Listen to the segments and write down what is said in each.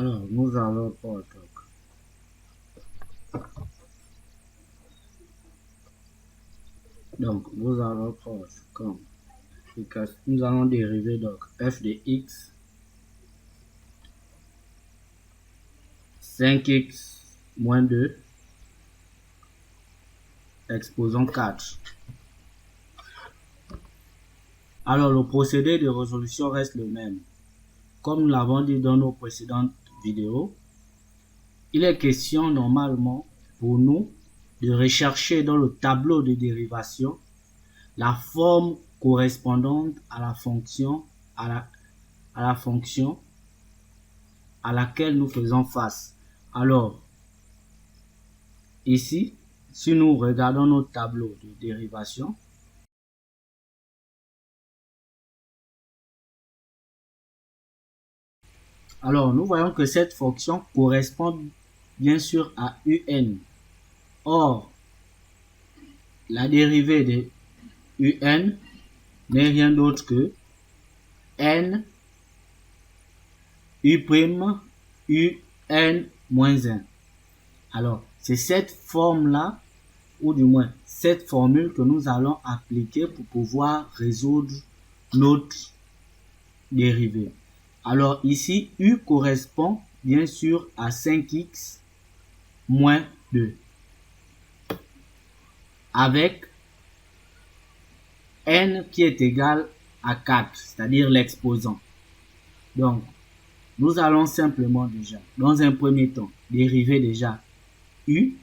Alors, nous allons pour donc nous allons prendre comme nous allons dériver donc f de x 5x moins 2 exposant 4. Alors, le procédé de résolution reste le même. Comme nous l'avons dit dans nos précédentes vidéos, il est question normalement pour nous de rechercher dans le tableau de dérivation la forme correspondante à la fonction à laquelle nous faisons face. Alors, ici, si nous regardons notre tableau de dérivation, alors nous voyons que cette fonction correspond bien sûr à un. Or, la dérivée de un n'est rien d'autre que n un moins 1. Alors, c'est cette forme-là, ou du moins cette formule que nous allons appliquer pour pouvoir résoudre notre dérivée. Alors ici, u correspond bien sûr à 5x moins 2 avec n qui est égal à 4, c'est-à-dire l'exposant. Donc, nous allons simplement déjà, dans un premier temps, dériver déjà u.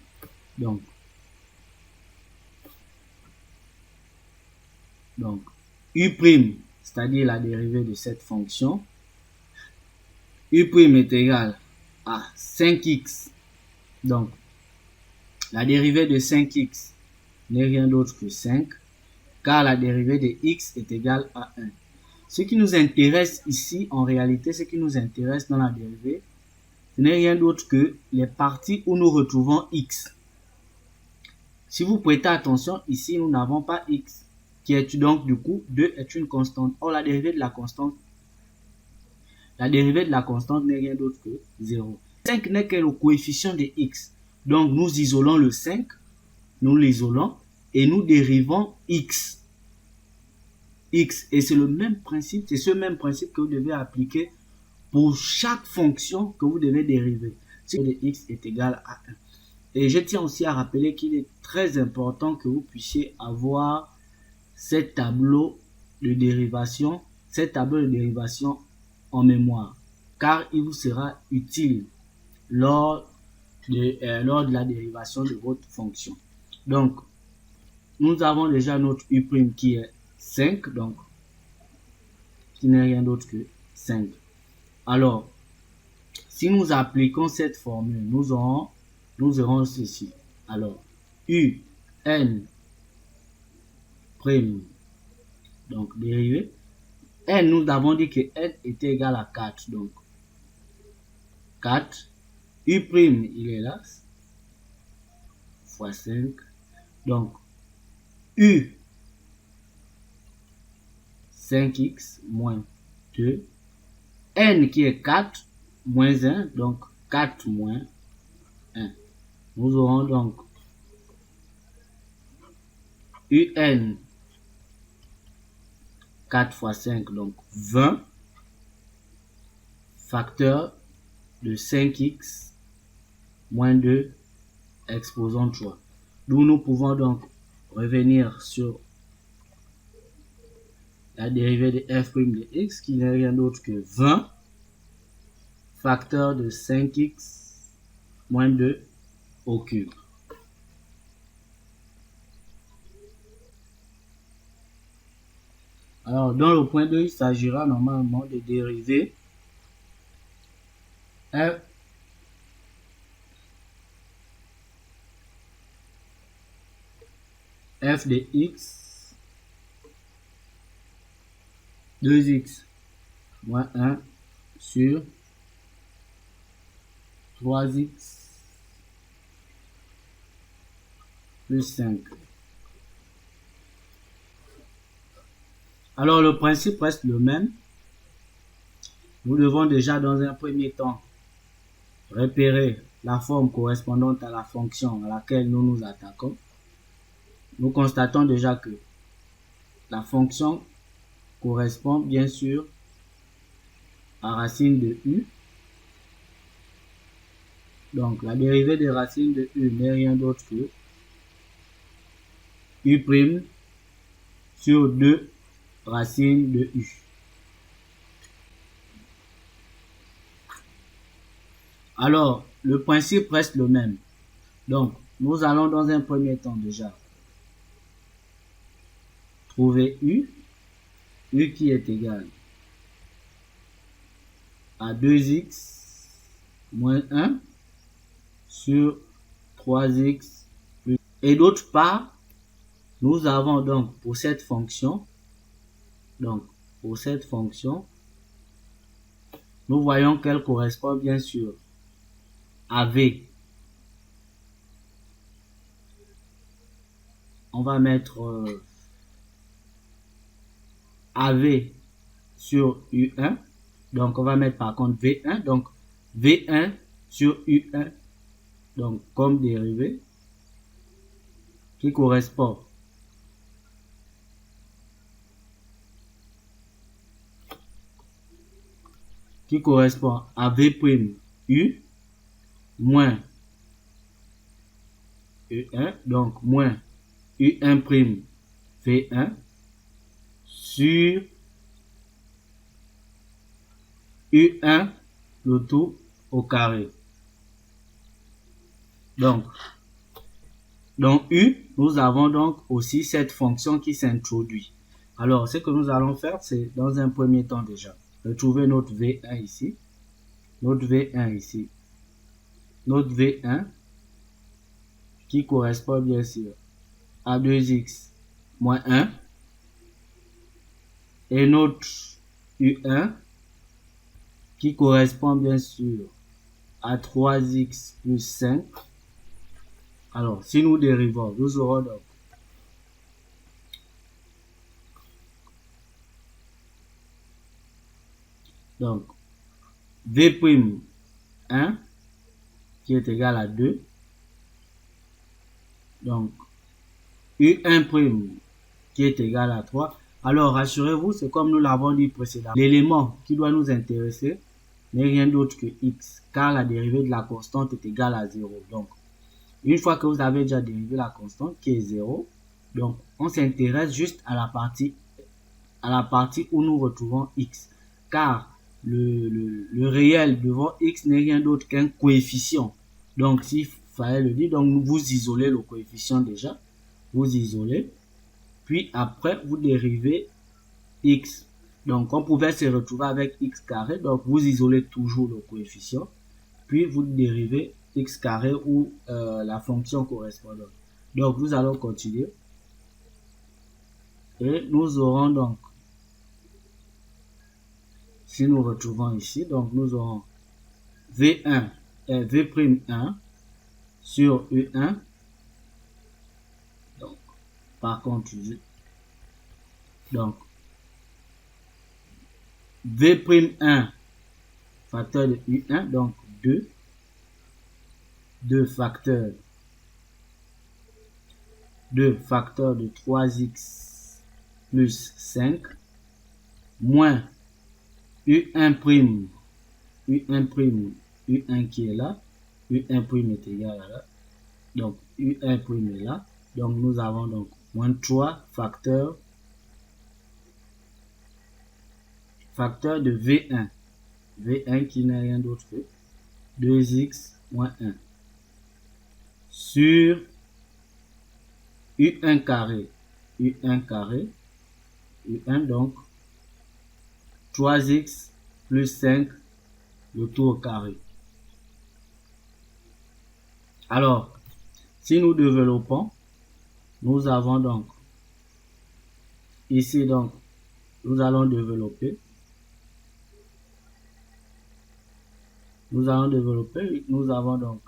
Donc u', c'est-à-dire la dérivée de cette fonction. U' est égal à 5x. Donc, la dérivée de 5x n'est rien d'autre que 5, car la dérivée de x est égale à 1. Ce qui nous intéresse ici, en réalité, ce qui nous intéresse dans la dérivée, ce n'est rien d'autre que les parties où nous retrouvons x. Si vous prêtez attention, ici, nous n'avons pas x, qui est donc du coup 2 est une constante. Or, la dérivée de la constante n'est rien d'autre que 0. 5 n'est que le coefficient de x. Donc, nous isolons le 5, nous l'isolons, et nous dérivons x. Et c'est le même principe, c'est ce même principe que vous devez appliquer pour chaque fonction que vous devez dériver. Si de x est égal à 1. Et je tiens aussi à rappeler qu'il est très important que vous puissiez avoir ce tableau de dérivation en mémoire, car il vous sera utile lors de la dérivation de votre fonction. Donc, nous avons déjà notre u' qui est 5, donc qui n'est rien d'autre que 5. Alors, si nous appliquons cette formule, nous aurons ceci. Alors, un', donc dérivé. N, nous avons dit que n était égal à 4, donc 4. U', il est là, fois 5. Donc, U, 5x moins 2. N qui est 4 moins 1, donc 4 moins 1. Nous aurons donc UN 4 fois 5, donc 20, facteur de 5x moins 2 exposant 3. D'où nous pouvons donc revenir sur la dérivée de f' de x qui n'est rien d'autre que 20 facteur de 5x moins 2 au cube. Alors, dans le point 2, il s'agira normalement de dériver f de x 2x moins 1 sur 3x plus 5. Alors, le principe reste le même. Nous devons déjà dans un premier temps repérer la forme correspondante à la fonction à laquelle nous nous attaquons, nous constatons déjà que la fonction correspond bien sûr à racine de u. Donc la dérivée des racines de u n'est rien d'autre que u' sur 2 racines de u. Alors, le principe reste le même. Donc, nous allons dans un premier temps déjà trouver u qui est égal à 2x moins 1 sur 3x plus. Et d'autre part, nous avons donc pour cette fonction, nous voyons qu'elle correspond bien sûr à v. On va mettre AV sur U1. Donc, on va mettre par contre V1. Donc, V1 sur U1. Donc, comme dérivée qui correspond à V' U moins U1. Donc, moins U1' V1 sur U1 le tout au carré. Donc, dans U, nous avons donc aussi cette fonction qui s'introduit. Alors, ce que nous allons faire, c'est dans un premier temps déjà, retrouver notre V1 ici, notre V1 qui correspond bien sûr à 2x moins 1 et notre U1 qui correspond bien sûr à 3x plus 5. Alors, si nous dérivons, nous aurons donc V'1 qui est égal à 2. Donc, U1' qui est égal à 3. Alors, rassurez-vous, c'est comme nous l'avons dit précédemment. L'élément qui doit nous intéresser n'est rien d'autre que x, car la dérivée de la constante est égale à 0. Donc, une fois que vous avez déjà dérivé la constante qui est 0, donc on s'intéresse juste à la partie où nous retrouvons x, car le réel devant x n'est rien d'autre qu'un coefficient. Donc, s'il fallait le dire, donc vous isolez le coefficient déjà, vous isolez, puis après vous dérivez x. Donc, on pouvait se retrouver avec x carré, donc vous isolez toujours le coefficient, puis vous dérivez x carré ou la fonction correspondante. Donc, nous allons continuer. Et nous aurons donc, si nous retrouvons ici, donc nous aurons V1 et V'1 sur U1. Donc, par contre, donc, V'1 facteur de U1, donc 2 facteur de 3x plus 5 moins U1' qui est là, U1' est égal à là, donc U1' est là, donc nous avons donc moins 3 facteur de V1 qui n'est rien d'autre que 2x moins 1 sur U1 carré, U1 donc 3x plus 5 le tout au carré. Alors, si nous développons, nous avons donc ici donc nous allons développer, nous avons donc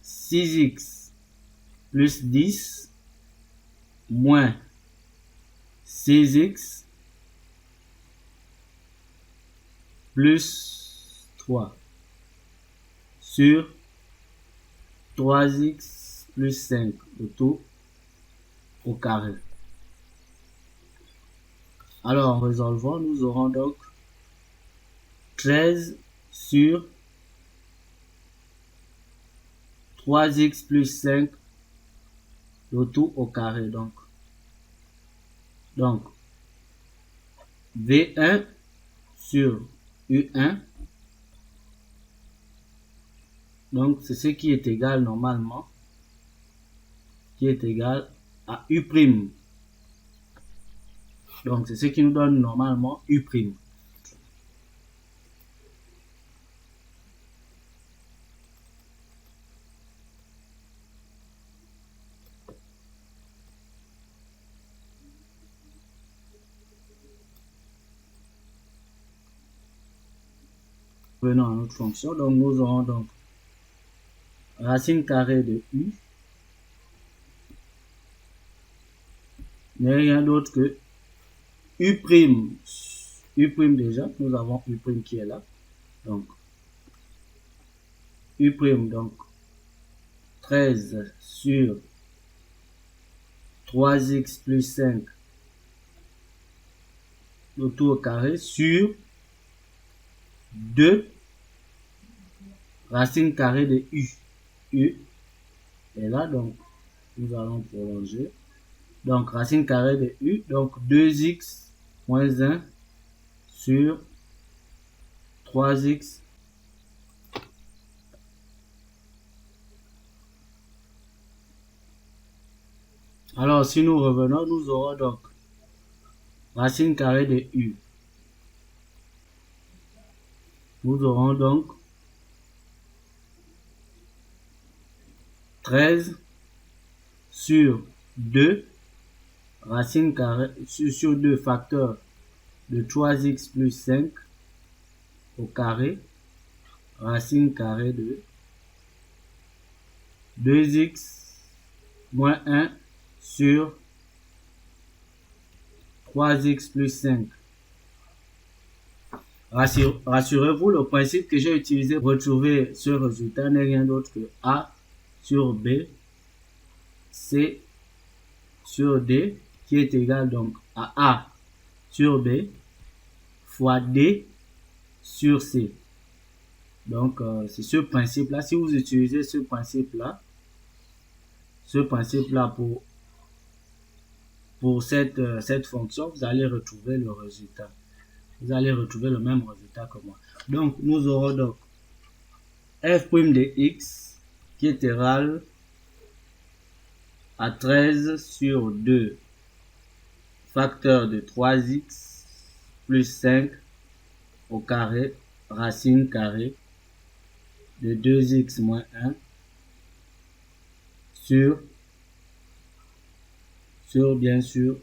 6x plus 10 moins 6x plus 3 sur 3x plus 5, le tout au carré. Alors, en résolvant, nous aurons donc 13 sur 3x plus 5, le tout au carré. Donc V1 sur U1, donc c'est ce qui est égal normalement, qui est égal à U'. Donc c'est ce qui nous donne normalement U'. Venons à notre fonction, donc nous aurons donc racine carrée de U n'est rien d'autre que U'. U' déjà, nous avons U' qui est là. Donc U', donc 13 sur 3x plus 5, le tout au carré, sur 2 racine carrée de U. U est là, donc nous allons prolonger. Donc racine carrée de U, donc 2x moins 1 sur 3x Alors, si nous revenons, nous aurons donc racine carrée de U. Nous aurons donc 13 sur 2 racine carrée sur 2 facteurs de 3x plus 5 au carré, racine carrée de 2x moins 1 sur 3x plus 5. Rassurez-vous, le principe que j'ai utilisé pour retrouver ce résultat n'est rien d'autre que A sur B, C sur D, qui est égal donc à A sur B fois D sur C. Donc, c'est ce principe-là. Si vous utilisez ce principe-là pour cette fonction, vous allez retrouver le résultat. Vous allez retrouver le même résultat que moi. Donc, nous aurons donc f' de x qui est égal à 13 sur 2 facteur de 3x plus 5 au carré, racine carrée de 2x moins 1 sur bien sûr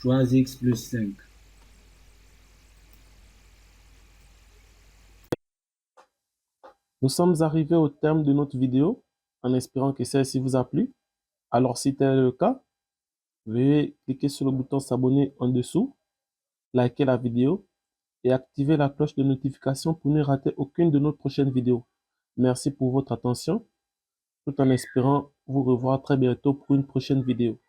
3x plus 5. Nous sommes arrivés au terme de notre vidéo, en espérant que celle-ci vous a plu. Alors, si tel est le cas, veuillez cliquer sur le bouton s'abonner en dessous, liker la vidéo et activer la cloche de notification pour ne rater aucune de nos prochaines vidéos. Merci pour votre attention, tout en espérant vous revoir très bientôt pour une prochaine vidéo.